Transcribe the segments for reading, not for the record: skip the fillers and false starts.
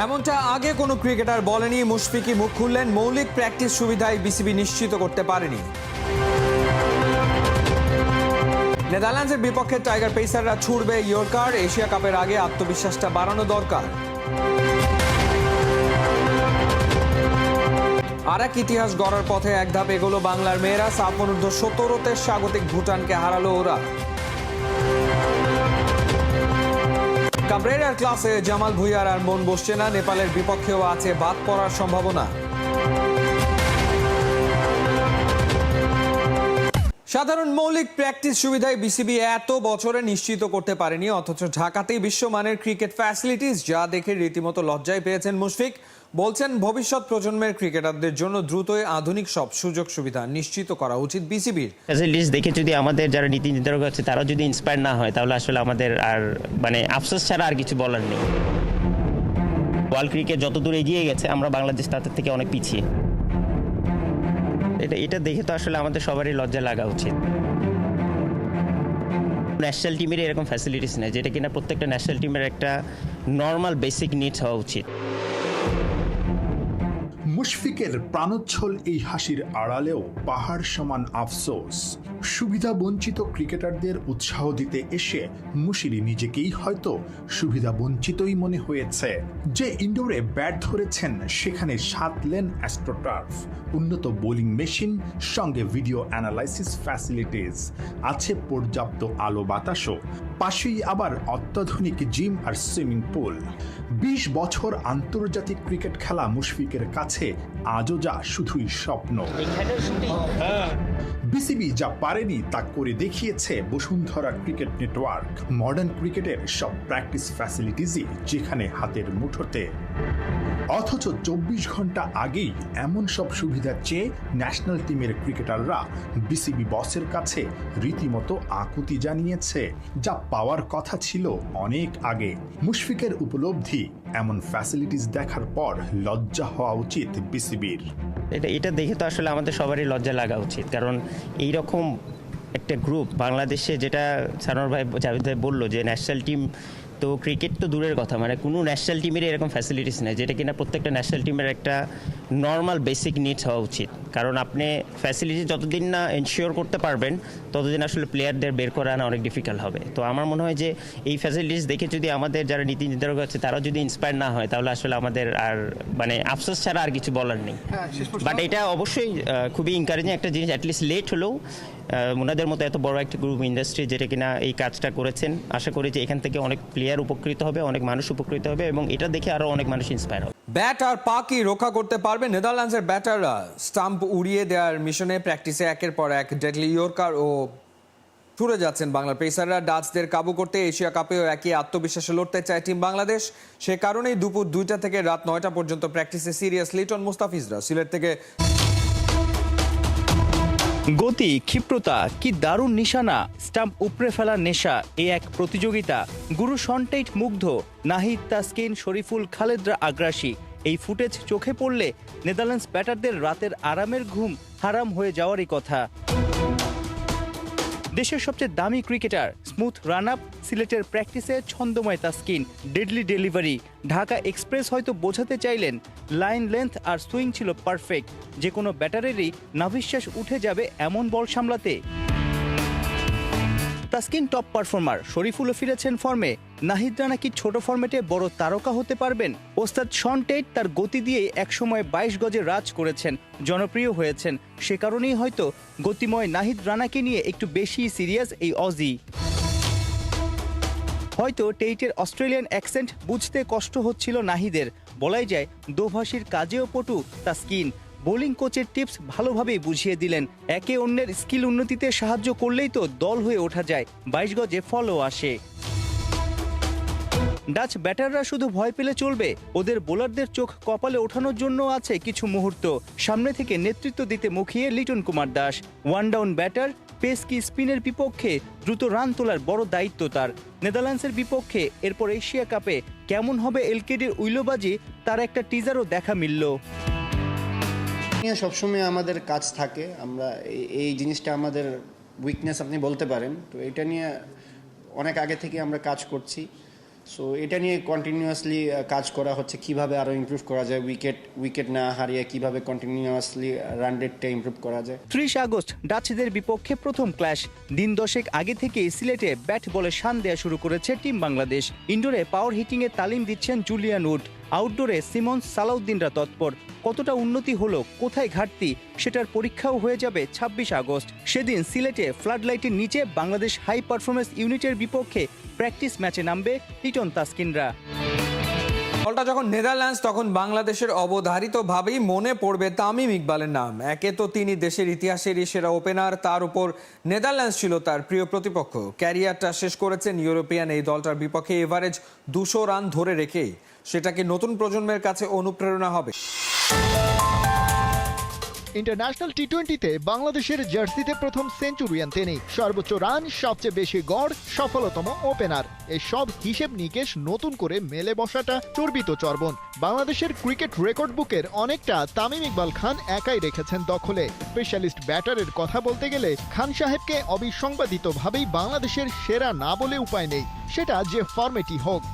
এমনটা আগে কোনো ক্রিকেটার বলেনি। মুশফিকই মুখ খুললেন, মৌলিক প্র্যাকটিস সুবিধায় বিসিবি নিশ্চিত করতে পারেনি। নেদারল্যান্ডসের বিপক্ষে টাইগার পেসাররা ছুড়বে ইয়র্কার। এশিয়া কাপের আগে আত্মবিশ্বাসটা বাড়ানো দরকার। আর এক ইতিহাস গড়ার পথে এক ধাপ এগোলো বাংলার মেয়েরা। সাফ অনূর্ধ্ব 17-তে স্বাগতিক ভুটানকে হারালো ওরা। কাবরেরার ক্লাসে জামাল ভুঁইয়ার আর মন বসছে না। নেপালের বিপক্ষেও আছে বাদ পড়ার সম্ভাবনা। সাধারণ মৌলিক প্র্যাকটিস সুবিধায় বিসিবি এত বছরে নিশ্চিত করতে পারেনি, অথচ ঢাকাতেই বিশ্বমানের ক্রিকেট ফ্যাসিলিটিস, যা দেখে রীতিমতো লজ্জায় পেয়েছেন মুশফিক। বলছেন ভবিষ্যৎ প্রজন্মের ক্রিকেটারদের জন্য দ্রুতই আধুনিক সব সুযোগ সুবিধা নিশ্চিত করা উচিত বিসিবির। ফ্যাসিলিটিস দেখে যদি আমাদের যারা নীতি নির্ধারক আছে তারা যদি ইন্সপায়ার না হয়, তাহলে আসলে আমাদের আর আফসোস ছাড়া আর কিছু বলার নেই। ওয়ার্ল্ড ক্রিকেট যত দূর এগিয়ে গেছে, আমরা বাংলাদেশ তাদের থেকে অনেক পিছিয়ে। এটা দেখে তো আসলে আমাদের সবারই লজ্জা লাগা উচিত। ন্যাশনাল টিমের এরকম ফ্যাসিলিটিস নেই, যেটা কিনা প্রত্যেকটা ন্যাশনাল টিমের একটা নর্মাল বেসিক নিডস হওয়া উচিত। মুশফিকের প্রাণোচ্ছল এই হাসির আড়ালেও পাহাড় সমান আফসোস। সুবিধা বঞ্চিত ক্রিকেটারদের উৎসাহ দিতে এসে মুশিরি নিজেকেই হয়তো সুবিধা বঞ্চিতই মনে হয়েছে। যে ইনডোরে ব্যাট ধরেছেন সেখানে 7 লেন অ্যাস্ট্রোটার্ফ, উন্নত বোলিং মেশিন, সঙ্গে ভিডিও অ্যানালাইসিস ফ্যাসিলিটিস, আছে পর্যাপ্ত আলো বাতাসও, পাশেই আবার অত্যাধুনিক জিম আর সুইমিং পুল। 20 বছর আন্তর্জাতিক ক্রিকেট খেলা মুশফিকের কাছে আজও যা শুধুই স্বপ্ন। বিসিবি যা পারেনি তা করে দেখিয়েছে বসুন্ধরা ক্রিকেট নেটওয়ার্ক। মডার্ন ক্রিকেটের সব প্র্যাকটিস ফ্যাসিলিটিসই যেখানে হাতের মুঠোতে। অথচ 24 ঘন্টা আগেই এমন সব সুবিধা চেয়ে ন্যাশনাল টিমের ক্রিকেটাররা বিসিবি বসের কাছে রীতিমতো আকুতি জানিয়েছে, যা পাওয়ার কথা ছিল অনেক আগে। মুশফিকের উপলব্ধি, এমন ফ্যাসিলিটিস দেখার পর লজ্জা হওয়া উচিত বিসিবির। এটা দেখে তো আসলে আমাদের সবারই লজ্জা লাগা উচিত, কারণ এইরকম একটা গ্রুপ বাংলাদেশে, যেটা সানোয়ার ভাই জাভেদ ভাই বললো যে ন্যাশনাল টিম, তো ক্রিকেট তো দূরের কথা, কোনো ন্যাশনাল টিমের এরকম ফ্যাসিলিটিস নেই, যেটা কিনা প্রত্যেকটা ন্যাশনাল টিমের একটা নর্মাল বেসিক নিডস হওয়া উচিত। কারণ আপনি ফ্যাসিলিটি যতদিন না এনশিওর করতে পারবেন, ততদিন আসলে প্লেয়ারদের বের করে আনা অনেক ডিফিকাল্ট হবে। তো আমার মনে হয় যে এই ফ্যাসিলিটিস দেখে যদি আমাদের যারা নীতি নির্ধারক আছে তারা যদি ইন্সপায়ার না হয়, তাহলে আসলে আমাদের আর আফসোস ছাড়া আর কিছু বলার নেই। বাট এটা অবশ্যই খুবই এনকারেজিং একটা জিনিস, অ্যাটলিস্ট লেট হলেও ওনাদের মতো এত বড় একটা গ্রুপ ইন্ডাস্ট্রি যেটা কিনা এই কাজটা করেছেন, আশা করি যে এখান থেকে অনেক প্লেয়ার উপকৃত হবে, অনেক মানুষ উপকৃত হবে, এবং এটা দেখে আরো অনেক মানুষ ইন্সপায়ার হবে। ব্যাট আর পাকই রক্ষা করতে পারবে নেদারল্যান্ডসের ব্যাটাররা। স্টাম্প উড়িয়ে দেওয়ার মিশনে প্র্যাকটিসে একের পর এক ডেডলি ইয়র্কার ও ছুড়ে যাচ্ছেন বাংলার পেসাররা। ডাচদের কাবু করতে এশিয়া কাপেও একই আত্মবিশ্বাসে লড়তে চায় টিম বাংলাদেশ। সে কারণেই দুপুর 2টা থেকে রাত 9টা পর্যন্ত প্র্যাকটিসে সিরিয়াস লিটন মুস্তাফিজরা। সিলেট থেকে গতি, ক্ষিপ্রতা, কি দারুণ নিশানা, স্টাম্প উপড়ে ফেলার নেশা, এ এক প্রতিযোগিতা। গুরু সন্টেইট মুগ্ধ, নাহিদ, তাসকিন, শরীফুল, খালেদরা আগ্রাসী। এই ফুটেজ চোখে পড়লে নেদারল্যান্ডস ব্যাটারদের রাতের আরামের ঘুম হারাম হয়ে যাওয়ারই কথা। দেশের সবচেয়ে দামি ক্রিকেটার, স্মুথ রান আপ, সিলেটের প্র্যাকটিসে ছন্দময় Taskin, deadly delivery. Dhaka express হয়তো বোঝাতে চাইলেন লাইন লেন্থ আর সুইং ছিল পারফেক্ট, যে কোনো ব্যাটারেরই নাভিশ্বাস উঠে যাবে এমন বল সামলাতে। তাসকিন টপ পারফর্মার, শরীফুলও ফিরেছেন ফর্মে। নাহিদরা নাকি ছোট ফরম্যাটে বড় তারকা হতে পারবেন। ওস্তাদ শন টেট তার গতি দিয়ে একসময় 22 গজে রাজ করেছেন, জনপ্রিয় হয়েছেন। সে কারণেই হয়তো গতিময় নাহিদ রানাকে নিয়ে একটু বেশি সিরিয়াস এই অজি। হয়তো টেইটের অস্ট্রেলিয়ান অ্যাকসেন্ট বুঝতে কষ্ট হচ্ছিল নাহিদের। বলাই যায় দোভাষীর কাজেও পটু তাসকিন। বোলিং কোচের টিপস ভালোভাবেই বুঝিয়ে দিলেন। একে অন্যের স্কিল উন্নতিতে সাহায্য করলেই তো দল হয়ে ওঠা যায়। 22 গজে ফলও আসে। ডাচ ব্যাটাররা শুধু ভয় পেলে চলবে, ওদের বোলারদের চোখ কপালে ওঠানোর জন্য আছে কিছু মুহূর্ত। সামনে থেকে নেতৃত্ব দিতে মুখিয়ে Liton Kumar Das. One down batter, pace কি স্পিনের বিপক্ষে দ্রুত রান তোলার বড় দায়িত্ব তার। নেদারল্যান্ডসের বিপক্ষে এরপর এশিয়া কাপে কেমন হবে এলকেডির উইলোবাজি, তার একটা টিজারও দেখা মিলল। সবসময় আমাদের কাজ থাকে, আমরা এই জিনিসটা আমাদের উইকনেস আপনি বলতে পারেন। তো এটা নিয়ে অনেক আগে থেকে আমরা কাজ করছি। সো এটা নিয়ে কন্টিনিউয়াসলি কাজ করা হচ্ছে, কিভাবে আরও ইমপ্রুভ করা যায়, উইকেট না হারিয়ে কিভাবে কন্টিনিউয়াসলি রান রেটটা ইমপ্রুভ করা যায়। 30 আগস্ট ডাচদের বিপক্ষে প্রথম ক্ল্যাশ। দিন দশেক আগে থেকেই সিলেটে ব্যাট বলে শান দেয়া শুরু করেছে টিম বাংলাদেশ। ইনডোরে পাওয়ার হিটিংয়ে তালিম দিচ্ছেন জুলিয়ান উড, আউটডোরে সিমন্স সালাউদ্দিনরা তৎপর। কতটা উন্নতি হলো, কোথায় ঘাটতি, সেটার পরীক্ষাও হয়ে যাবে 26 আগস্ট। সেদিন সিলেটে ফ্লাডলাইটের নিচে বাংলাদেশ হাই পারফরমেন্স ইউনিটের বিপক্ষে প্র্যাকটিস ম্যাচে নামবে লিটন তাসকিনরা। দলটা যখন নেদারল্যান্ডস, তখন বাংলাদেশের অবধারিতভাবেই মনে পড়বে তামিম ইকবালের নাম। একে তো তিনি দেশের ইতিহাসেরই সেরা ওপেনার, তার উপর নেদারল্যান্ডস ছিল তার প্রিয় প্রতিপক্ষ। ক্যারিয়ারটা শেষ করেছেন ইউরোপিয়ান এই দলটার বিপক্ষে এভারেজ 200 রান ধরে রেখেই। সেটা কি নতুন প্রজন্মের কাছে অনুপ্রেরণা হবে? ইন্টারন্যাশনাল টি-20তে বাংলাদেশের জার্সিতে প্রথম সেঞ্চুরিয়ান তিনি, সর্বোচ্চ রান, সবচেয়ে বেশি গড়, সফলতম ওপেনার। এসব হিসেব নিকেশ নতুন করে মেলে বসাটা চর্বিত চর্বণ। বাংলাদেশের ক্রিকেট রেকর্ড বুকের অনেকটা তামিম ইকবাল খান একাই রেখেছেন দখলে। স্পেশালিস্ট ব্যাটারের কথা বলতে গেলে খান সাহেবকে অবিসংবাদিতভাবেই বাংলাদেশের সেরা না বলে উপায় নেই, সেটা যে ফরম্যাটই হোক।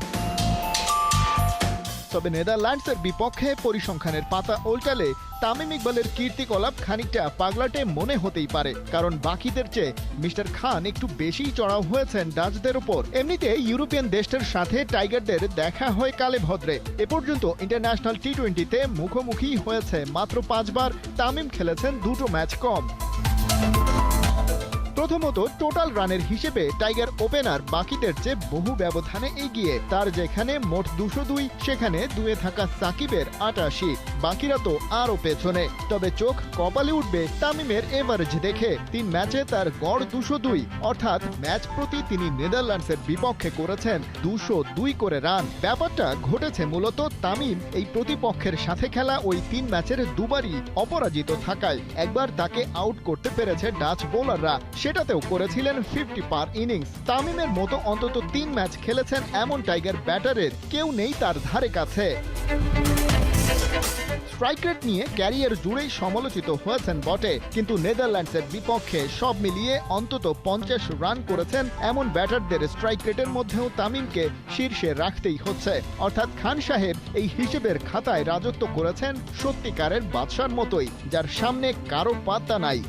তবে নেদারল্যান্ডসের বিপক্ষে পরিসংখ্যানের পাতা উল্টালে তামিম ইকবালের কীর্তিকলাপ খানিকটা পাগলাটে মনে হতেই পারে, কারণ বাকিদের চেয়ে মিস্টার খান একটু বেশিই চড়াও হয়েছেন ডাচদের উপর। এমনিতে ইউরোপিয়ান দেশটার সাথে টাইগারদের দেখা হয় কালে ভদ্রে। এ পর্যন্ত ইন্টারন্যাশনাল টি-20তে মুখোমুখি হয়েছে মাত্র 5 বার, তামিম খেলেছেন 2 ম্যাচ কম। প্রথমত টোটাল রানের হিসেবে টাইগার ওপেনার বাকিদের চেয়ে বহু ব্যবধানে এগিয়ে। তার যেখানে মোট 202, সেখানে দুয়ে থাকা সাকিবের 88, বাকিরা তো আরও পেছনে। তবে চোখ কপালে উঠবে তামিমের এভারেজ দেখে। 3 ম্যাচে তার গড় 202, অর্থাৎ ম্যাচ প্রতি তিনি নেদারল্যান্ডসের বিপক্ষে করেছেন 202 করে রান। ব্যাপারটা ঘটেছে মূলত তামিম এই প্রতিপক্ষের সাথে খেলা ওই 3 ম্যাচের দুবারই অপরাজিত থাকায়। একবার তাকে আউট করতে পেরেছে ডাচ বোলাররা, সেটাতেও করেছিলেন 50 পার ইনিংস। তামিমের মতো অন্তত 3 ম্যাচ খেলেছেন এমন টাইগার ব্যাটারের কেউ নেই তার ধারে কাছে। স্ট্রাইক রেট নিয়ে ক্যারিয়ার জুড়েই সমালোচিত হয়েছেন বটে, কিন্তু নেদারল্যান্ডসের বিপক্ষে সব মিলিয়ে অন্তত 50 রান করেছেন এমন ব্যাটারদের স্ট্রাইক রেটের মধ্যেও তামিমকে শীর্ষে রাখতেই হচ্ছে। অর্থাৎ খান সাহেব এই হিসেবের খাতায় রাজত্ব করেছেন সত্যিকারের বাদশার মতোই, যার সামনে কারো পাত্তা নাই।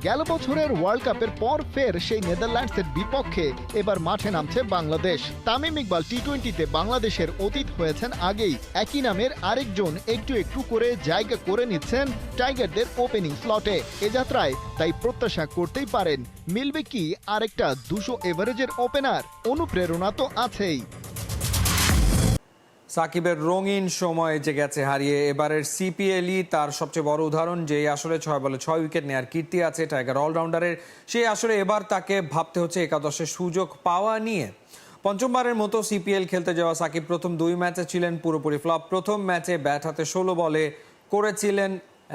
গেল বছরের ওয়ার্ল্ড কাপের পর ফের সেই নেদারল্যান্ডসের বিপক্ষে এবার মাঠে নামছে বাংলাদেশ। তামিম ইকবাল টি-20তে বাংলাদেশের অতীত হয়েছেন আগেই। একই নামের আরেকজন একটু একটু করে জায়গা করে নিচ্ছেন টাইগারদের ওপেনিং স্লটে। এ যাত্রায় তাই প্রত্যাশা করতেই পারেন মিলবে কি আরেকটা 200 এভারেজের ওপেনার। অনুপ্রেরণা তো আছেই। সাকিবের রঙিন সময় যে গেছে হারিয়ে, এবারের সিপিএলই তার সবচেয়ে বড় উদাহরণ। যে আসরে 6 বলে 6 উইকেট নেয়ার কীর্তি আছে টাইগার অলরাউন্ডারের, সেই আসরে এবার তাকে ভাবতে হচ্ছে একাদশের সুযোগ পাওয়া নিয়ে। পঞ্চমবারের মতো সিপিএল খেলতে যাওয়া সাকিব প্রথম 2 ম্যাচে ছিলেন পুরোপুরি ফ্লপ। প্রথম ম্যাচে ব্যাট হাতে 16 বলে করেছিলেন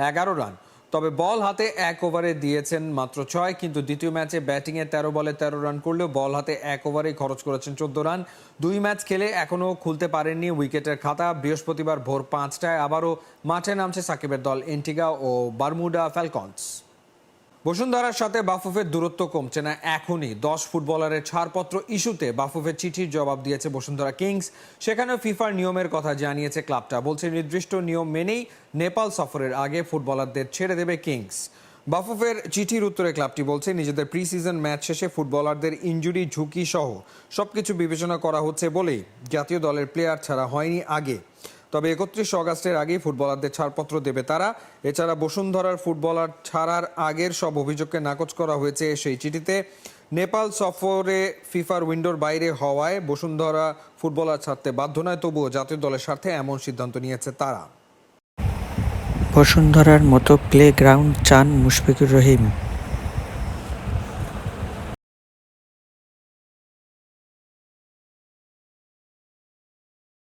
11 রান, তবে বল হাতে 1 ওভারে দিয়েছেন মাত্র 6। কিন্তু দ্বিতীয় ম্যাচে ব্যাটিংয়ে 13 বলে 13 রান করলেও বল হাতে 1 ওভারেই খরচ করেছেন 14 রান। 2 ম্যাচ খেলে এখনও খুলতে পারেননি উইকেটের খাতা। বৃহস্পতিবার ভোর 5টায় আবারও মাঠে নামছে সাকিবের দল এন্টিগা ও বারমুডা ফ্যালকনস। বসুন্ধরার সাথে বাফুফের দূরত্ব কমছে না এখনই। 10 ফুটবলারের ছাড়পত্র ইস্যুতে বাফুফের চিঠির জবাব দিয়েছে বসুন্ধরা কিংস। সেখানেও ফিফার নিয়মের কথা জানিয়েছে ক্লাবটা। বলছে নির্দিষ্ট নিয়ম মেনেই নেপাল সফরের আগে ফুটবলারদের ছেড়ে দেবে কিংস। বাফুফের চিঠির উত্তরে ক্লাবটি বলছে নিজেদের প্রি সিজন ম্যাচ শেষে ফুটবলারদের ইনজুরি ঝুঁকি সহ সবকিছু বিবেচনা করা হচ্ছে বলেই জাতীয় দলের প্লেয়ার ছাড়া হয়নি আগে। তবে 31 অগাস্টের আগেই ফুটবলারদের ছাড়পত্র দেবে তারা। এছাড়া বসুন্ধরার ফুটবলার ছাড়ার আগের সব অভিযোগকে নাকচ করা হয়েছে সেই চিঠিতে। নেপাল সফরে ফিফার উইন্ডোর বাইরে হওয়ায় বসুন্ধরা ফুটবলার ছাড়তে বাধ্য নয়, তবুও জাতীয় দলের স্বার্থে এমন সিদ্ধান্ত নিয়েছে তারা। বসুন্ধরার মতো প্লে গ্রাউন্ড চান মুশফিকুর রহিম।